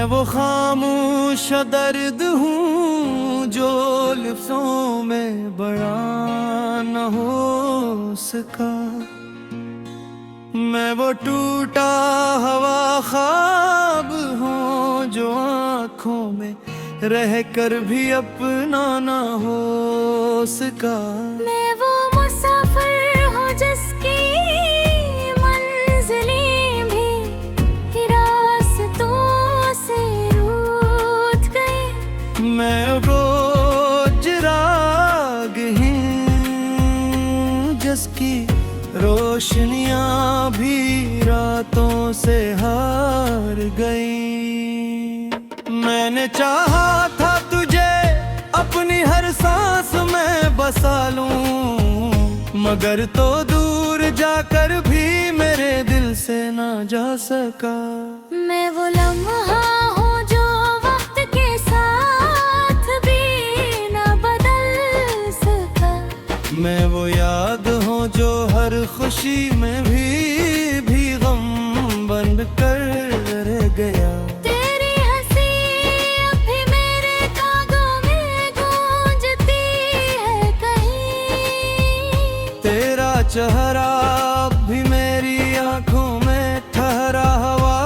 वो खामोश दर्द हूँ जो लफ्ज़ों में बयां न हो सका। मैं वो टूटा हवा ख्वाब हूँ जो आँखों में रह कर भी अपना न हो सका। मैं वो मुसाफिर हूँ जिसकी मंजिलें भी रास्तों से रूठ गई। मैं वो चिराग हूँ जिसकी रोशनियाँ भी रातों से हार गई। मैंने चाहा था तुझे अपनी हर सांस में बसा लूं, मगर तो दूर जाकर भी मेरे दिल से ना जा सका। मैं वो लम्हा हूँ जो वक्त के साथ भी ना बदल सका। मैं वो याद हूँ जो हर खुशी में भी गम बन कर रह गया। तेरी हंसी अब भी मेरे कानों में गूंजती है कहीं। तेरा चेहरा अब भी मेरी आंखों में ठहरा हुआ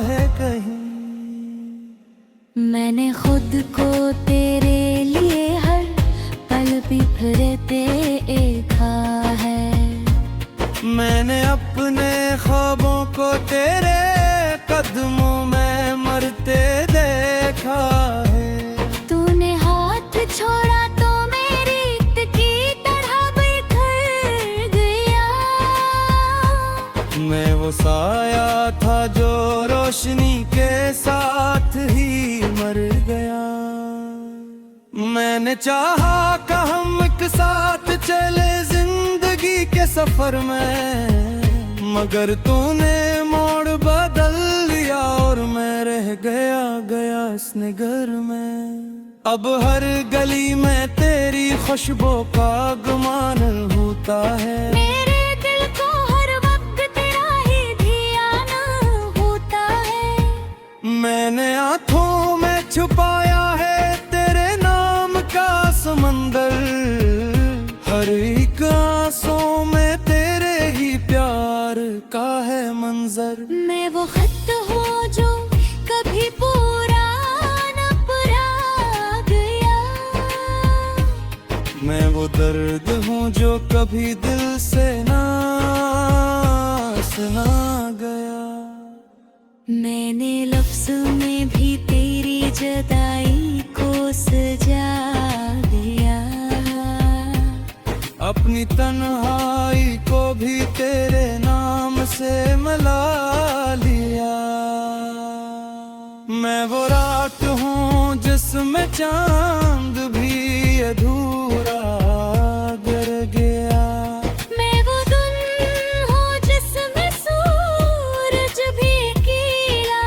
है कहीं। मैंने खुद को तेरे लिए हर पल बिखरते देखा है। मैंने अपने ख्वाबों को तेरे कदमों में मरते देखा है। तूने हाथ छोड़ा तो मेरी ईद की तरह बिखर गया। मैं वो साया था जो रोशनी के साथ ही मर गया। मैंने चाहा कि हम एक साथ चले जिंदगी के सफर में, मगर तूने मोड़ बदल लिया और मैं रह गया इस निगर में। अब हर गली में तेरी खुशबू का गुमान होता है। मेरे दिल को हर वक्त तेरा ही ध्यान होता है। मैंने आँखों में छुपाया है तेरे नाम का समंदर, हर एक आंसू में तेरे ही प्यार का है मंजर। मैं वो खत हूँ जो कभी पूरा न पढ़ा गया। मैं वो दर्द हूँ जो कभी दिल से ना सुना गया। मैंने लफ्ज़ में भी तेरी जुदाई को सजा दिया। अपनी तन्हाई को भी तेरे नाम से मिला लिया। मैं वो रात हूँ जिसमें चांद भी अधूरा गर गया। मैं वो दिन हूँ जिसमें सूरज भी अकेला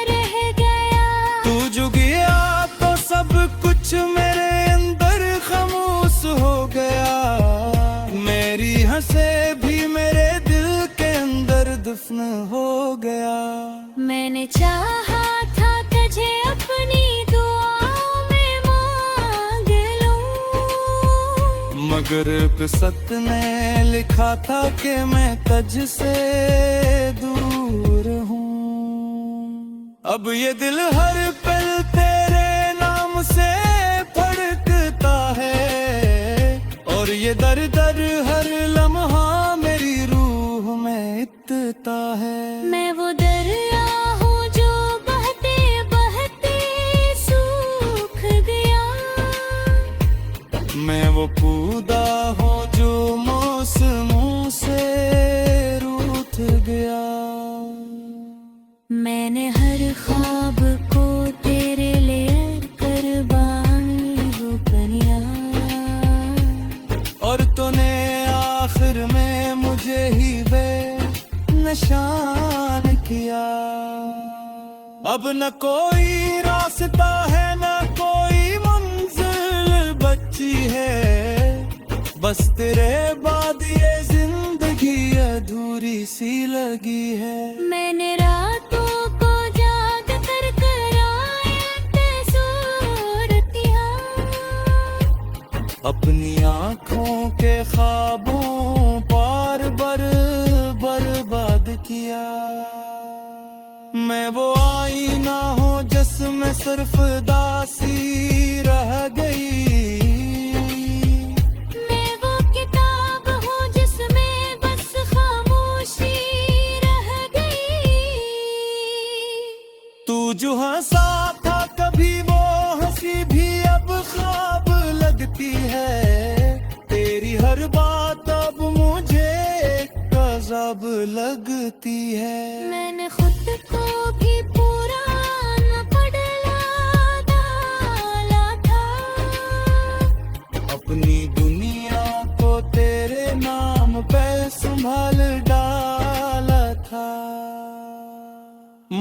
रह गया। तू जो गया तो सब कुछ मेरे अंदर खामोश हो गया। मेरी हंसे भी मेरे दिल के अंदर दफन हो गया। मैंने चाहा था तुझे अपनी दुआओं में मांग लूं, मगर किस्मत ने लिखा था कि मैं तुझसे दूर हूँ। अब ये दिल हर पल तेरे नाम से फड़कता है, और ये दर दर हर लम्हा मेरी रूह में इतता है। मैं वो दरिया हूँ जो बहते बहते सूख गया। मैं वो पौधा हूँ जो मौसमों से रूठ गया। मैंने हर ख्वाब को तेरे लिए कुर्बानी वो कन्या, और तूने आखिर में मुझे ही बेनिशान किया। अब न कोई रास्ता है न कोई मंजिल बची है, बस तेरे बाद ये जिंदगी अधूरी सी लगी है। मैंने रातों को जाग कर अपनी आँखों के ख्वाबों पार बर्बाद किया। मैं वो आईना हूँ जिसमें सिर्फ दासी रह गई। मैं वो किताब हूँ जिसमें बस खामोशी रह गई। तू जो हंसा था कभी वो हंसी भी अब ख्वाब लगती है। तेरी हर बात अब मुझे एक अज़ाब लगती है। मैंने खुद को भी पूरा न पढ़ला डाला था। अपनी दुनिया को तेरे नाम पे संभाल डाला था।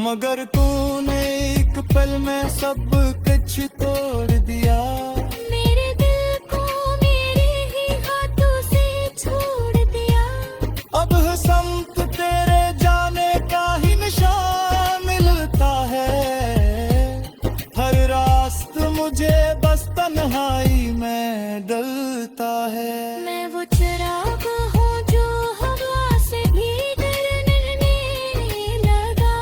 मगर तूने एक पल में सब कुछ तोड़ दिया। मेरे दिल को मेरे ही हाथों से छोड़ दिया। अब समत तेरे जाने का ही निशान मिलता है। हर रास्त मुझे बस तन्हाई में डलता है। मैं वो चिराग हूँ जो हवा से भी डरने लगा।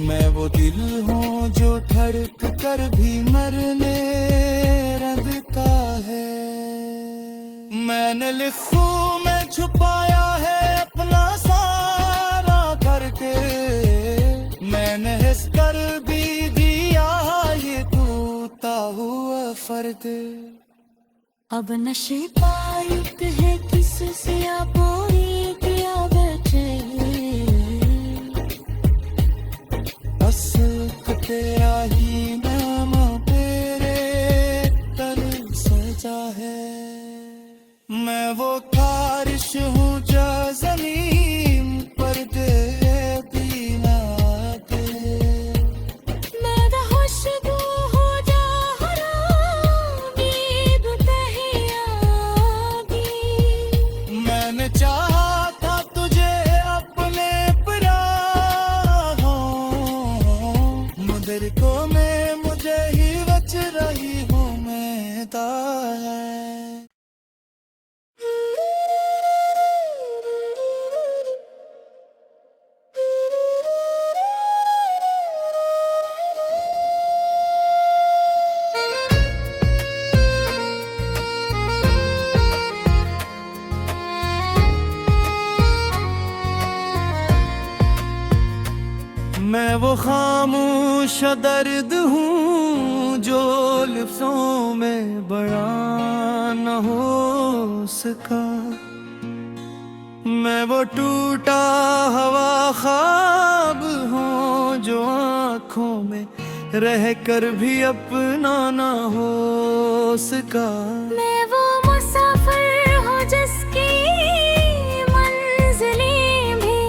मैं वो दिल हूँ जो धड़क कर भी मरने लगता है। मैंने लिखूं में छुपाया है अपना सारा करके। मैंने हिस कर भी दिया ये टूटा हुआ फर्द। अब नशे पायुक्त है किससे बोरी किया बैठे। असल तेरा ही नाम तेरे तर सजा है। मैं वो बारिश हूँ जो जमीन पर दे बिना दे। मैं वो खुशबू हूँ जो हरामी बतहियागी। मैंने चाहा था तुझे अपने पराहों। मगर को मैं मुझे ही बच रही हूँ मैं ताया। मैं वो खामोश दर्द हूँ जो लफ्ज़ों में बयां न हो सका। मैं वो टूटा हवा ख्वाब हूँ जो आँखों में रह कर भी अपना न हो सका। मैं वो मुसाफिर हूँ जिसकी मंजिलें भी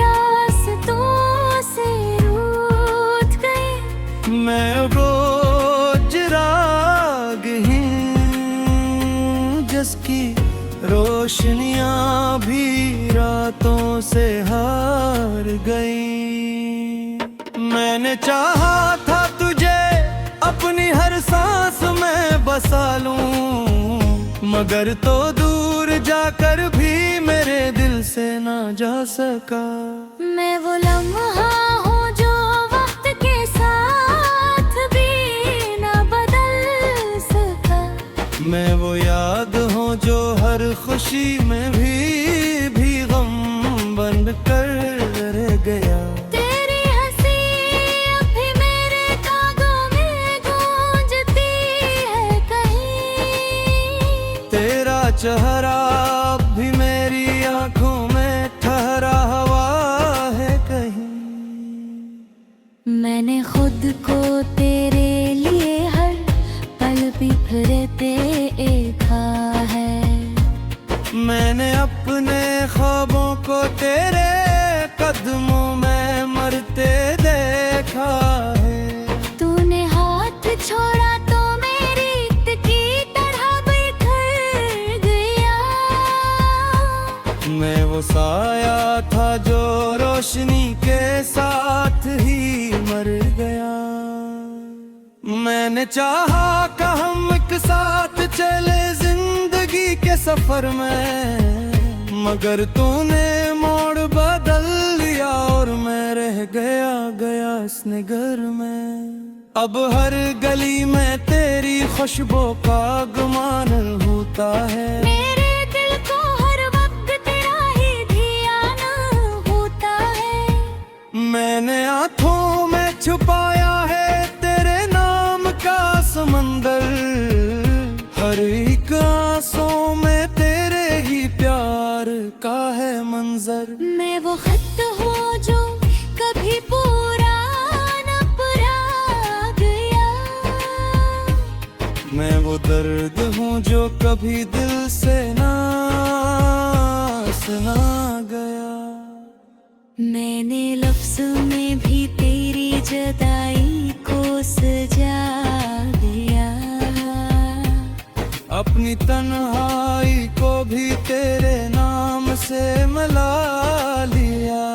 रास्तों से रूठ गई। मैं वो चिराग हूँ जिसकी रोशनियाँ भी रातों से हार गई। मैंने चाहा था तुझे अपनी हर सांस में बसा लूं। मगर तो दूर जाकर भी मेरे दिल से ना जा सका। मैं वो लम्हा हूँ जो वक्त के साथ भी न बदल सका। मैं वो याद हूँ जो हर खुशी में भी गम बन कर रह गया। तेरी हंसी अब भी मेरे कागों में गूंजती है कहीं। तेरा चेहरा अब भी मेरी आंखों में ठहरा हुआ है कहीं। मैंने खुद को तेरे लिए हर पल बिखरते देखा है। मैंने अपने ख्वाबों को तेरे कदमों में मरते देखा है। तूने हाथ छोड़ा तो मेरी ईद की तरह बिखर गया। मैं वो साया था जो रोशनी के साथ ही मर गया। मैं मैंने चाहा कि हम एक साथ चले जिंदगी के सफर में, मगर तूने मोड़ बदल लिया और मैं रह गया इस निगर में। अब हर गली में तेरी खुशबू का गुमान होता है, मेरे दिल को हर वक्त तेरा ही ध्यान होता है। मैंने आँखों में छुपाया है तेरे नाम का समंदर, हर एक आंसू में तेरे ही प्यार का है मंजर। मैं वो खत हूँ जो कभी पूरा न पढ़ा गया, मैं वो दर्द हूँ जो कभी दिल से ना सुना गया। मैंने लफ्ज़ में भी तेरी जुदाई को सजा दिया, अपनी तन्हाई को भी तेरे नाम से मिला लिया।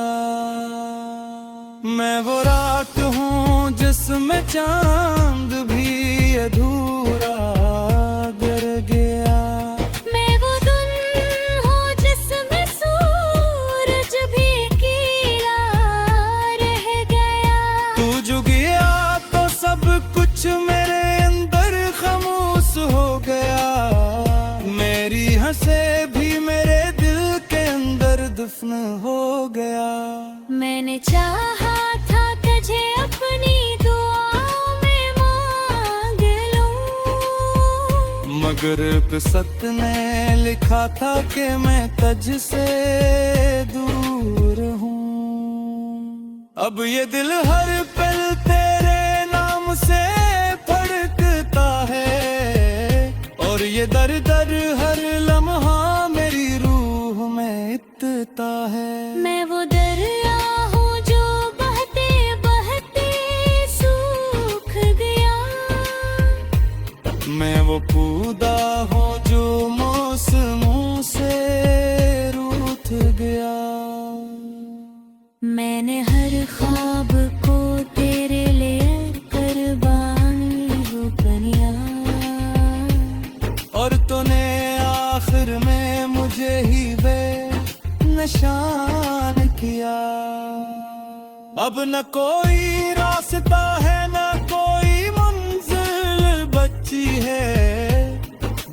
मैं वो रात हूँ जिसमें चांद भी अधूरा गर गया, मैं वो दिन हूँ जिसमें सूरज भी अकेला रह गया। तू जो गया तो सब कुछ मेरे अंदर खामोश हो गया, मेरी हंसे भी मेरे दिल के अंदर दफन हो गया। मैंने चाहा था तुझे अपनी दुआओं में मांग लूं, मगर किस्मत ने लिखा था कि मैं तुझसे दूर हूँ। अब ये दिल हर पल तेरे नाम से धड़कता है, और ये दर दर हर लम्हा मेरी रूह में इतता है। मैं वो दरिया हूँ जो बहते बहते सूख गया, मैं वो पौधा हूँ जो मौसमों से रूठ गया। मैंने हर ख्वाब को तेरे लिए कुर्बानी वो बनिया, और तूने आखिर में मुझे ही बेनिशान किया। अब न कोई रास्ता है न कोई मंजिल बची है,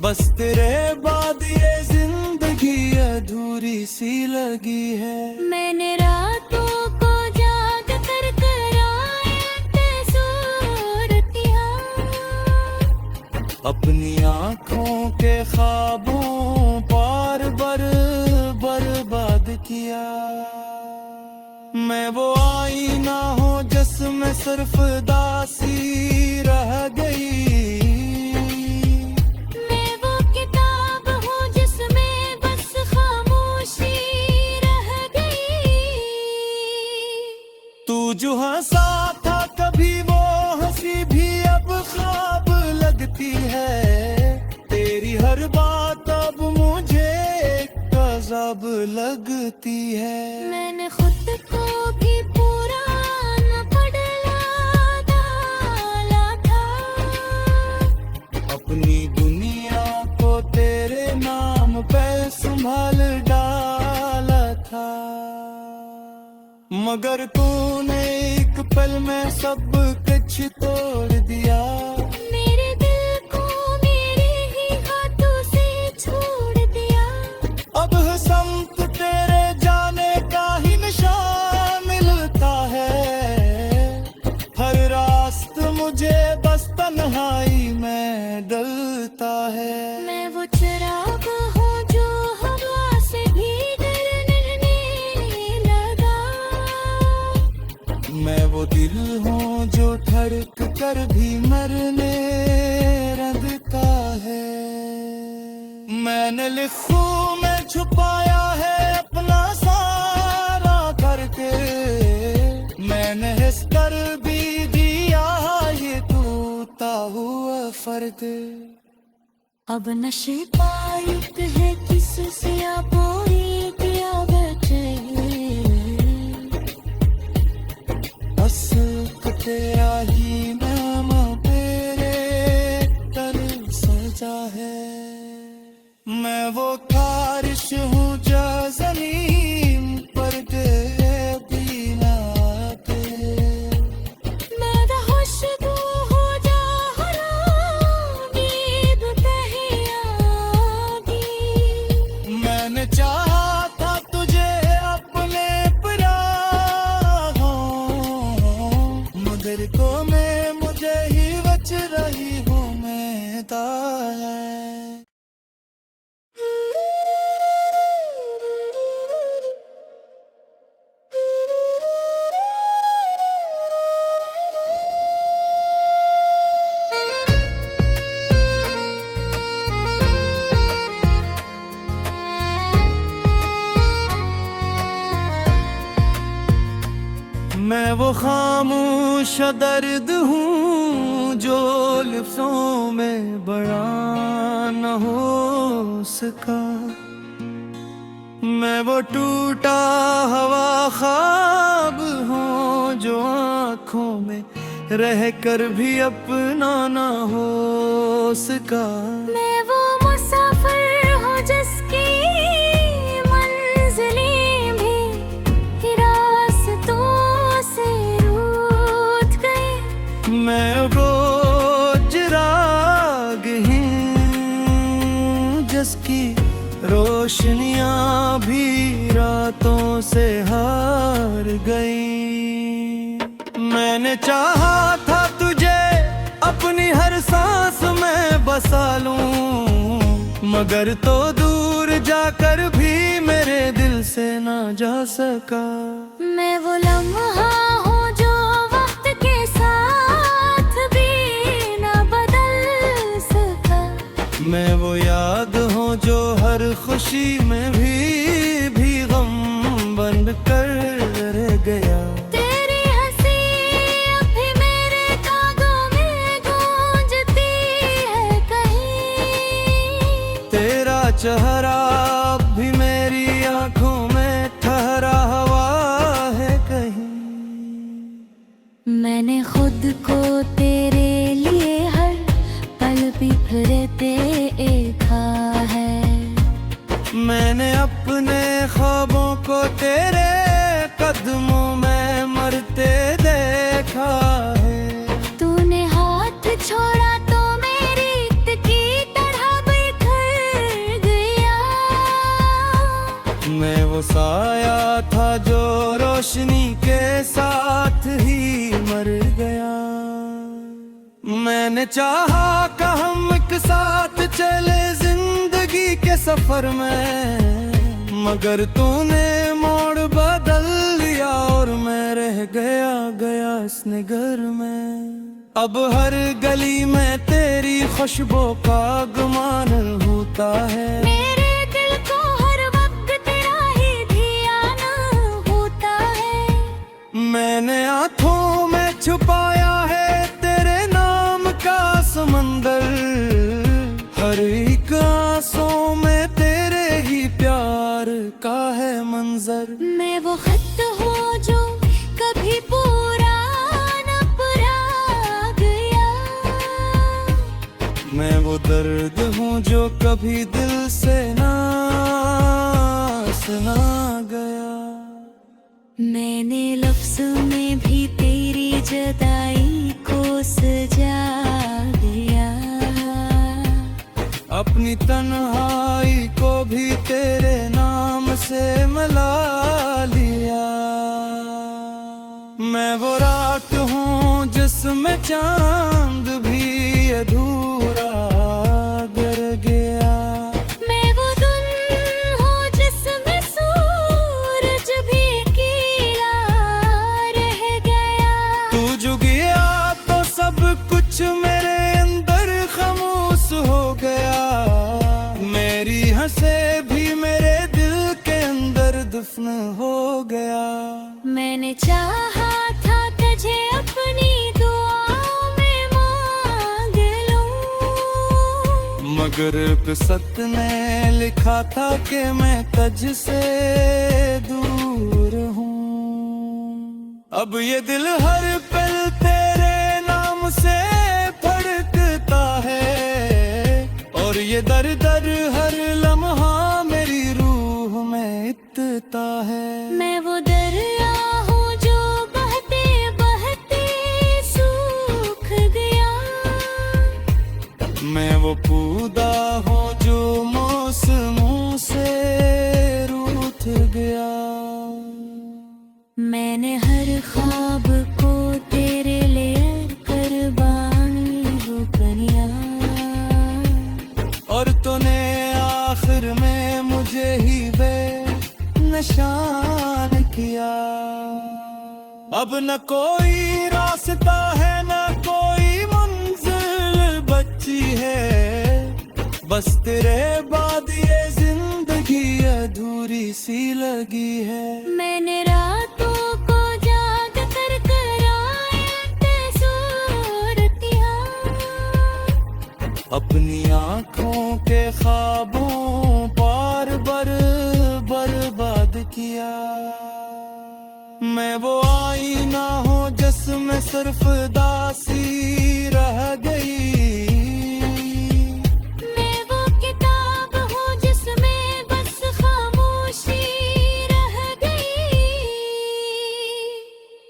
बस तेरे बाद ये जिंदगी अधूरी सी लगी है। मैंने रातों को जाग कर कराए सूरतियाँ, अपनी आँखों के ख्वाबों पार बर्बाद किया। मैं वो आईना हूँ जिसमें सिर्फ दासी रह गई, मैं वो किताब हूँ जिसमें बस खामोशी रह गई। तू जो हंसा था कभी वो हंसी भी अब ख्वाब लगती है, तेरी हर बात अब मुझे अज़ाब लगती है। मैंने खुद को भी पूरा न पढ़ला डाला था, अपनी दुनिया को तेरे नाम पे संभाल डाला था, मगर तूने एक पल में सब कुछ तोड़ दिया। मेरे दिल को मेरे ही हाथों से छोड़ दिया। अब समत तेरे जाने का ही निशान मिलता है, हर रास्त मुझे बस तन्हाई में डलता है। मैं वो चिराग हूँ जो हवा से भी डरने लगा, मैं वो दिल हूँ जो धड़क कर भी मरने रंगता है। मैंने लिखों में छुपाया है अपना सारा करके, मैंने हिस कर भी दिया ये टूटा हुआ फर्क। अब नशे पाइक है किससे बोई दिया बचे, असल तेरा ही नाम तेरे मैं वो बारिश हूँ जो जमीन पर भी ना आते। मैं वो खुशबू हूँ जो हरामीद कहीं आगी। मैंने चाहा था तुझे अपने पराहों, मगर को मैं मुझे ही बच रही हूँ मैं है। मैं वो खामोश दर्द हूँ जो लफ्ज़ों में बयां न हो सका। मैं वो टूटा हवा ख्वाब हूँ जो आँखों में रह कर भी अपना न हो सका। मैं वो मुसाफिर हूँ जिसकी मंजिलें भी रास्तों से रूठ गई। मैं वो चिरागहीन जिसकी रोशनियां भी रातों से हार गई। मैंने चाहा था तुझे अपनी हर सांस में बसा लूं, मगर तो दूर जाकर भी मेरे दिल से ना जा सका। मैं वो लम्हा हूँ जो वक्त के साथ भी ना बदल सका। मैं वो याद हूँ जो हर खुशी में भी गम बन कर रह गया। तेरी हंसी अब भी मेरे कागों में गूंजती है कहीं। तेरा चेहरा अब भी मेरी आंखों में ठहरा हुआ है कहीं। मैंने खुद को तेरे लिए हर पल बिखरते देखा है। मैंने अपने ख्वाबों को तेरे कदमों में मरते देखा है। तूने हाथ छोड़ा तो मेरी ईद की तरह बिखर गया। मैं वो साया था जो रोशनी के साथ ही मर गया। मैंने चाहा कि हम एक साथ चले जिंदगी के सफर में, मगर तूने मोड़ बदल दिया और मैं रह गया इस निगर में। अब हर गली में तेरी खुशबू का गुमान होता है। मेरे दिल को हर वक्त तेरा ही ध्यान होता है। मैंने आँखों में छुपाया है तेरे नाम का समंदर, हर एक आंसू में तेरे ही प्यार का है मंजर। मैं वो खत हूँ जो कभी पूरा न पढ़ा गया। मैं वो दर्द हूँ जो कभी दिल से ना सुना गया। मैंने लफ्ज़ में भी तेरी जुदाई को सजा दिया। अपनी तन्हाई को भी तेरे नाम से मिला लिया। मैं वो रात हूँ जिसमें चांद भी अधूरा गर गया। मैं वो दिन हूँ जिसमें सूरज भी अकेला रह गया। तू जो गया तो सब कुछ मेरे अंदर खामोश हो गया। मेरी हंसे भी मेरे दिल के अंदर दफन हो गया। मैंने चाहा था तुझे अपनी दुआओं में मांग लूं, मगर किस्मत ने लिखा था कि मैं तुझ से दूर हूँ। अब ये दिल हर पल तेरे नाम से धड़कता है, और ये दर दर हर लगता है। मैं वो दरिया हूँ जो बहते बहते सूख गया। मैं वो पौधा हूँ जो मौसमों से रूठ गया। मैंने हर ख्वाब को तेरे लिए कुर्बानी हो करिया। और तूने आखिर में मुझे ही बेनिशान किया। अब न कोई रास्ता है न कोई मंजिल बची है। बस तेरे बाद ये जिंदगी अधूरी सी लगी है। मैंने रातों को जाग कर कराए सूरतिया। अपनी आँखों के ख्वाबों बार बार बर्बाद किया। मैं वो आईना हूँ जिसमें सिर्फ दासी रह गई। मैं वो किताब हूँ जिसमें बस खामोशी रह गई।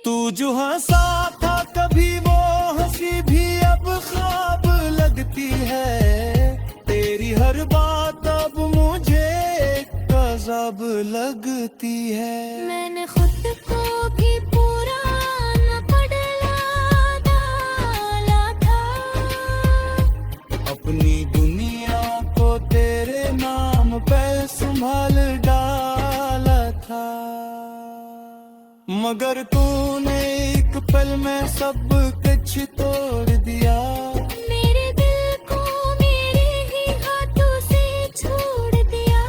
तू जो हंसा था कभी वो हंसी भी अब ख्वाब लगती है। तेरी हर बात अब मुझे अज़ाब लगती है। मैंने खुद को भी पूरा न पड़ला डाला था। अपनी दुनिया को तेरे नाम पे संभाल डाला था। मगर तूने एक पल में सब कुछ तोड़ दिया। मेरे दिल को मेरे ही हाथों से छोड़ दिया।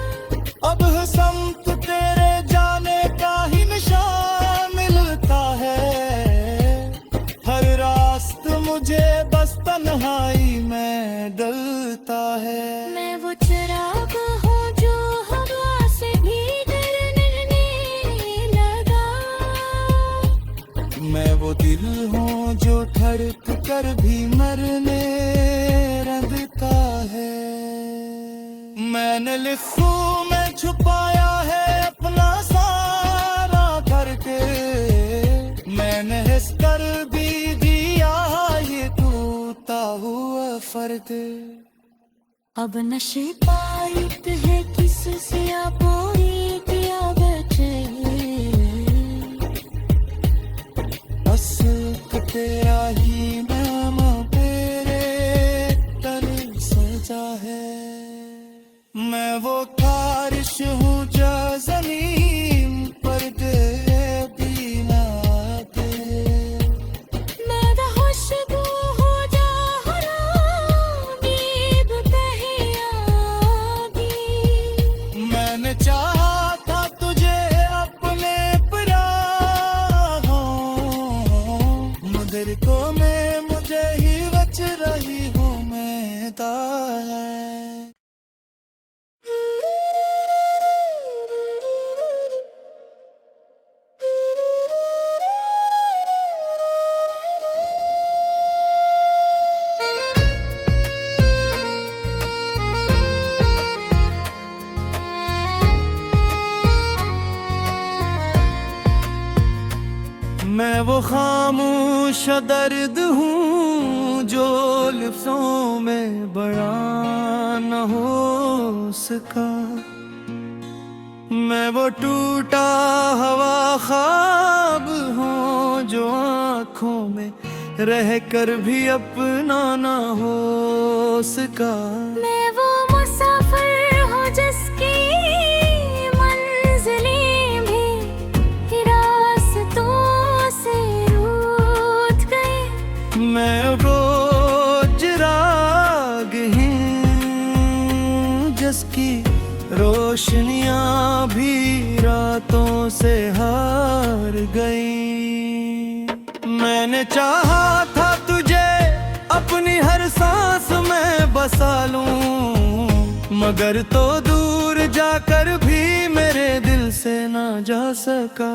अब समत तेरे जाने का ही निशान मिलता है। हर रास्त मुझे बस तन्हाई में डलता है। मैं वो चिराग हूँ जो हवा से भी डरने लगा। मैं वो दिल हूँ जो धड़क कर भी मरने रंगता है। मैंने लिखूं में छुपाया है अपना सारा करके। मैंने हिस कर भी दिया ये टूटा हुआ फर्द। अब नशे पाइत है किससे कोई क्या बचे। असल तो तेरा ही नाम तेरे तन सजा है। मैं वो बारिश हूँ जो जमीन पर दे बिना दे। मैं वो खुशबू हूँ जो हराबीब बहयागी। मैंने चाहा था तुझे अपने पराहों। मगर को मैं मुझे ही बच रही हूँ मैं दाए। मैं वो खामोश दर्द हूँ जो लफ्ज़ों में बयान न हो सका। मैं वो टूटा हवा ख्वाब हूँ जो आँखों में रह कर भी अपना ना हो सका। मैं वो मुसाफिर हूँ जिसकी मंजिलें भी रास्तों से रूठ गई। मैं रोज रागहीन जिसकी रोशनियां भी रातों से हार गई। मैंने चाहा था तुझे अपनी हर सांस में बसा लूं, मगर तो दूर जाकर भी मेरे दिल से ना जा सका।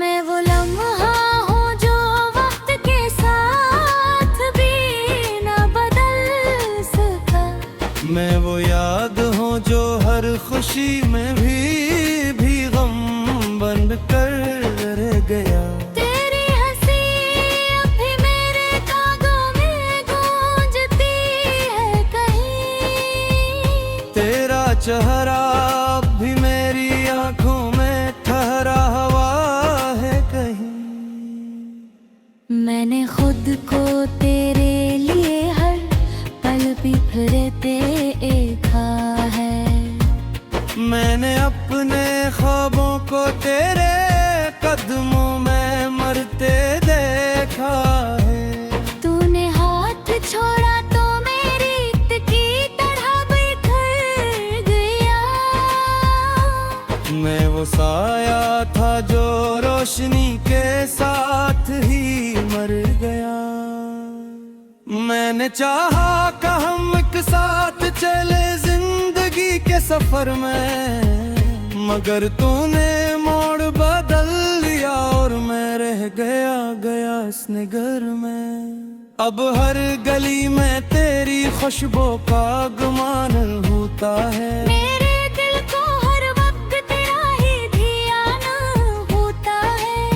मैं वो लम्हा हूँ जो वक्त के साथ भी ना बदल सका। मैं वो याद हूँ जो हर खुशी में भी गम चेहरा अब भी मेरी आंखों में ठहरा हुआ है कहीं। मैंने खुद को तेरे लिए हर पल बिखरते देखा है। मैंने अपने ख्वाबों को तेरे कदमों में मरते देखा है। तूने हाथ छोड़ा तो मेरी ईद की तरह बिखर गया। मैं वो साया था जो रोशनी के साथ ही मर गया। मैंने चाहा कि हम एक साथ चले जिंदगी के सफर में, मगर तूने मोड़ बदल लिया और मैं रह गया इस निगर में। अब हर गली में तेरी खुशबू का गुमान होता है। मेरे दिल को हर वक्त तेरा ही ध्यान होता है।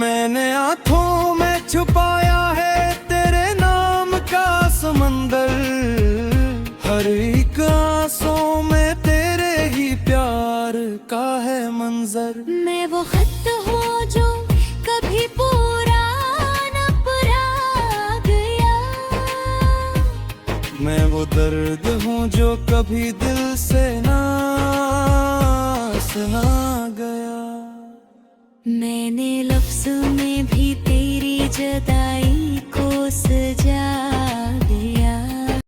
मैंने आँखों में छुपाया है तेरे नाम का समंदर, हर एक आंसू में तेरे ही प्यार का है मंजर। मैं वो खत हूँ जो कभी पूरा न पढ़ा गया। मैं वो दर्द हूँ जो कभी दिल से ना सुना गया। मैंने लफ्ज़ में भी तेरी जुदाई को सजा